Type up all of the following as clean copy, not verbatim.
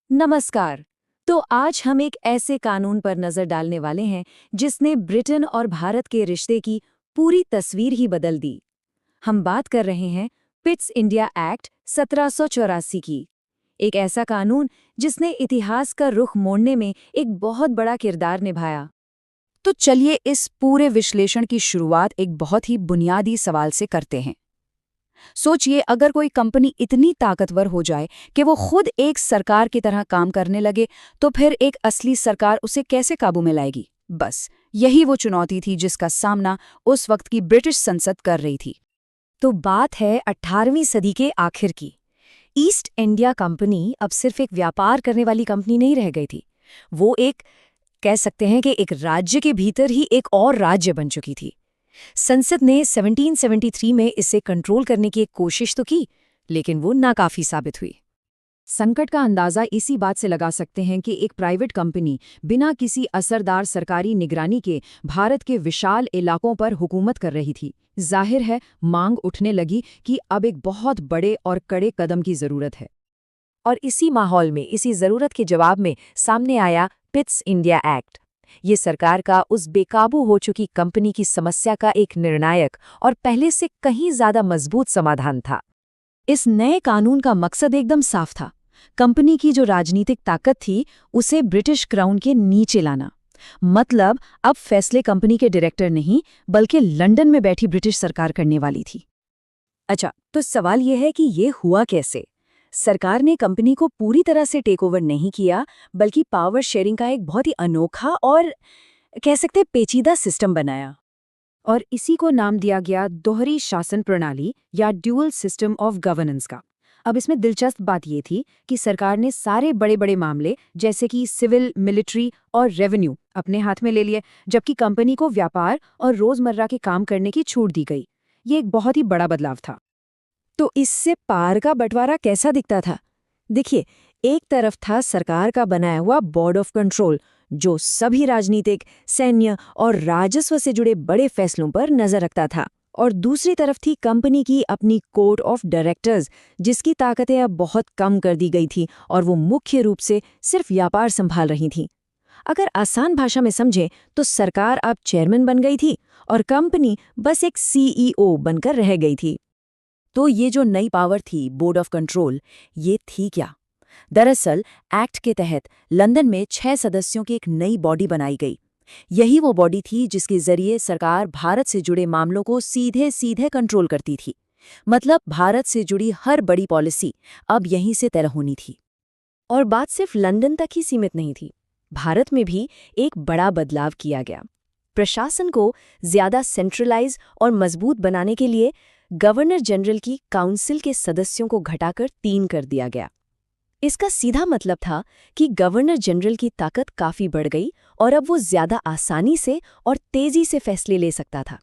नमस्कार। तो आज हम एक ऐसे कानून पर नजर डालने वाले हैं जिसने ब्रिटेन और भारत के रिश्ते की पूरी तस्वीर ही बदल दी। हम बात कर रहे हैं पिट्स इंडिया एक्ट 1784 की। एक ऐसा कानून जिसने इतिहास का रुख मोड़ने में एक बहुत बड़ा किरदार निभाया। तो चलिए इस पूरे विश्लेषण की शुरुआत एक बहुत ही बुनियादी सवाल से करते हैं। सोचिए, अगर कोई कंपनी इतनी ताकतवर हो जाए कि वो खुद एक सरकार की तरह काम करने लगे, तो फिर एक असली सरकार उसे कैसे काबू में लाएगी? बस यही वो चुनौती थी जिसका सामना उस वक्त की ब्रिटिश संसद कर रही थी। तो बात है 18वीं सदी के आखिर की। ईस्ट इंडिया कंपनी अब सिर्फ एक व्यापार करने वाली कंपनी नहीं रह गई थी। वो एक कह सकते हैं कि एक राज्य के भीतर ही एक और राज्य बन चुकी थी। संसद ने 1773 में इसे कंट्रोल करने की एक कोशिश तो की, लेकिन वो नाकाफी साबित हुई। संकट का अंदाजा इसी बात से लगा सकते हैं कि एक प्राइवेट कंपनी बिना किसी असरदार सरकारी निगरानी के भारत के विशाल इलाकों पर हुकूमत कर रही थी। जाहिर है, मांग उठने लगी कि अब एक बहुत बड़े और कड़े कदम की जरूरत है। और इसी माहौल में, इसी जरूरत के जवाब में सामने आया पिट्स इंडिया एक्ट। ये सरकार का उस बेकाबू हो चुकी कंपनी की समस्या का एक निर्णायक और पहले से कहीं ज्यादा मजबूत समाधान था। इस नए कानून का मकसद एकदम साफ था। कंपनी की जो राजनीतिक ताकत थी, उसे ब्रिटिश क्राउन के नीचे लाना। मतलब अब फैसले कंपनी के डायरेक्टर नहीं, बल्कि लंदन में बैठी ब्रिटिश सरकार करने वाली थी। अच्छा, तो सवाल यह है कि ये हुआ कैसे? सरकार ने कंपनी को पूरी तरह से टेक ओवर नहीं किया, बल्कि पावर शेयरिंग का एक बहुत ही अनोखा और कह सकते पेचीदा सिस्टम बनाया। और इसी को नाम दिया गया दोहरी शासन प्रणाली या ड्यूअल सिस्टम ऑफ गवर्नेंस का। अब इसमें दिलचस्प बात यह थी कि सरकार ने सारे बड़े बड़े मामले जैसे कि सिविल, मिलिट्री और रेवेन्यू अपने हाथ में ले लिए, जबकि कंपनी को व्यापार और रोजमर्रा के काम करने की छूट दी गई। ये एक बहुत ही बड़ा बदलाव था। तो इससे पार का बंटवारा कैसा दिखता था? देखिए, एक तरफ था सरकार का बनाया हुआ बोर्ड ऑफ कंट्रोल, जो सभी राजनीतिक, सैन्य और राजस्व से जुड़े बड़े फैसलों पर नजर रखता था। और दूसरी तरफ थी कंपनी की अपनी कोर्ट ऑफ डायरेक्टर्स, जिसकी ताकतें अब बहुत कम कर दी गई थी और वो मुख्य रूप से सिर्फ व्यापार संभाल रही थी। अगर आसान भाषा में समझें तो सरकार अब चेयरमैन बन गई थी और कंपनी बस एक सीईओ बनकर रह गई थी। तो ये जो नई पावर थी, बोर्ड ऑफ कंट्रोल, ये थी क्या? दरअसल एक्ट के तहत लंदन में 6 सदस्यों की एक नई बॉडी बनाई गई। यही वो बॉडी थी जिसके जरिए सरकार भारत से जुड़े मामलों को सीधे सीधे कंट्रोल करती थी। मतलब भारत से जुड़ी हर बड़ी पॉलिसी अब यहीं से तय होनी थी। और बात सिर्फ लंदन तक ही सीमित नहीं थी। भारत में भी एक बड़ा बदलाव किया गया। प्रशासन को ज्यादा सेंट्रलाइज और मजबूत बनाने के लिए गवर्नर जनरल की काउंसिल के सदस्यों को घटाकर 3 कर दिया गया। इसका सीधा मतलब था कि गवर्नर जनरल की ताकत काफी बढ़ गई और अब वो ज्यादा आसानी से और तेजी से फैसले ले सकता था।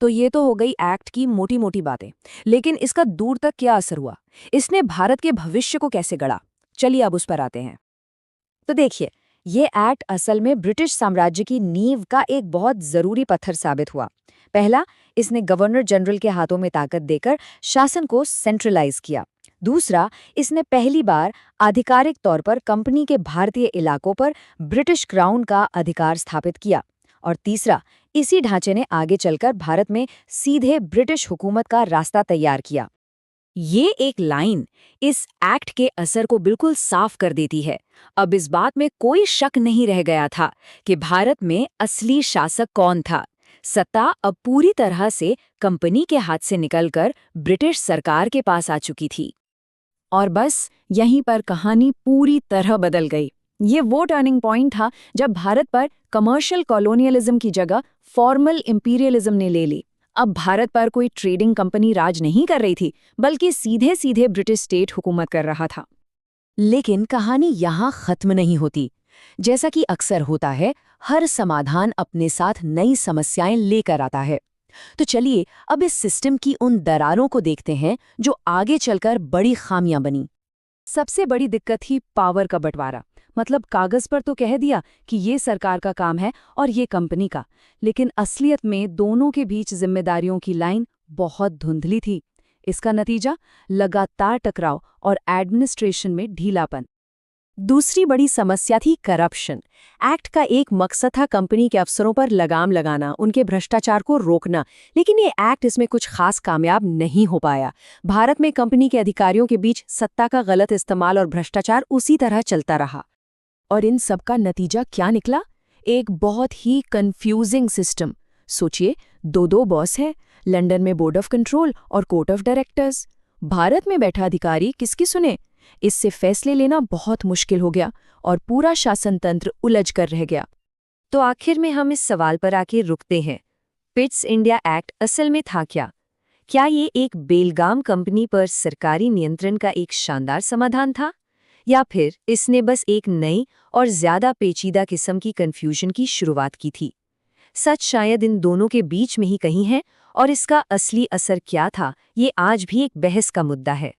तो ये तो हो गई एक्ट की मोटी मोटी बातें, लेकिन इसका दूर तक क्या असर हुआ? इसने भारत के भविष्य को कैसे गढ़ा? चलिए अब उस पर आते हैं। तो देखिए, ये एक्ट असल में ब्रिटिश साम्राज्य की नींव का एक बहुत जरूरी पत्थर साबित हुआ। पहला, इसने गवर्नर जनरल के हाथों में ताकत देकर शासन को सेंट्रलाइज किया। दूसरा, इसने पहली बार आधिकारिक तौर पर कंपनी के भारतीय इलाकों पर ब्रिटिश क्राउन का अधिकार स्थापित किया। और तीसरा, इसी ढांचे ने आगे चलकर भारत में सीधे ब्रिटिश हुकूमत का रास्ता तैयार किया। ये एक लाइन इस एक्ट के असर को बिल्कुल साफ कर देती है। अब इस बात में कोई शक नहीं रह गया था कि भारत में असली शासक कौन था। सत्ता अब पूरी तरह से कंपनी के हाथ से निकलकर ब्रिटिश सरकार के पास आ चुकी थी। और बस यहीं पर कहानी पूरी तरह बदल गई। ये वो टर्निंग पॉइंट था जब भारत पर कमर्शियल कॉलोनियलिज्म की जगह फॉर्मल इंपीरियलिज्म ने ले ली। अब भारत पर कोई ट्रेडिंग कंपनी राज नहीं कर रही थी, बल्कि सीधे सीधे ब्रिटिश स्टेट हुकूमत कर रहा था। लेकिन कहानी यहाँ खत्म नहीं होती। जैसा कि अक्सर होता है, हर समाधान अपने साथ नई समस्याएं लेकर आता है। तो चलिए अब इस सिस्टम की उन दरारों को देखते हैं जो आगे चलकर बड़ी खामियां बनी। सबसे बड़ी दिक्कत थी पावर का बंटवारा। मतलब कागज पर तो कह दिया कि ये सरकार का काम है और ये कंपनी का, लेकिन असलियत में दोनों के बीच जिम्मेदारियों की लाइन बहुत धुंधली थी। इसका नतीजा लगातार टकराव और एडमिनिस्ट्रेशन में ढीलापन। दूसरी बड़ी समस्या थी करप्शन। एक्ट का एक मकसद था कंपनी के अफसरों पर लगाम लगाना, उनके भ्रष्टाचार को रोकना, लेकिन ये एक्ट इसमें कुछ खास कामयाब नहीं हो पाया। भारत में कंपनी के अधिकारियों के बीच सत्ता का गलत इस्तेमाल और भ्रष्टाचार उसी तरह चलता रहा। और इन सब का नतीजा क्या निकला? एक बहुत ही कंफ्यूजिंग सिस्टम। सोचिए, दो बॉस हैं, लंदन में बोर्ड ऑफ कंट्रोल और कोर्ट ऑफ डायरेक्टर्स। भारत में बैठा अधिकारी किसकी सुने? इससे फैसले लेना बहुत मुश्किल हो गया और पूरा शासन तंत्र उलझ कर रह गया। तो आखिर में हम इस सवाल पर आके रुकते हैं, पिट्स इंडिया एक्ट असल में था क्या? क्या ये एक बेलगाम कंपनी पर सरकारी नियंत्रण का एक शानदार समाधान था, या फिर इसने बस एक नई और ज्यादा पेचीदा किस्म की कन्फ्यूजन की शुरुआत की थी? सच शायद इन दोनों के बीच में ही कहीं है, और इसका असली असर क्या था, ये आज भी एक बहस का मुद्दा है।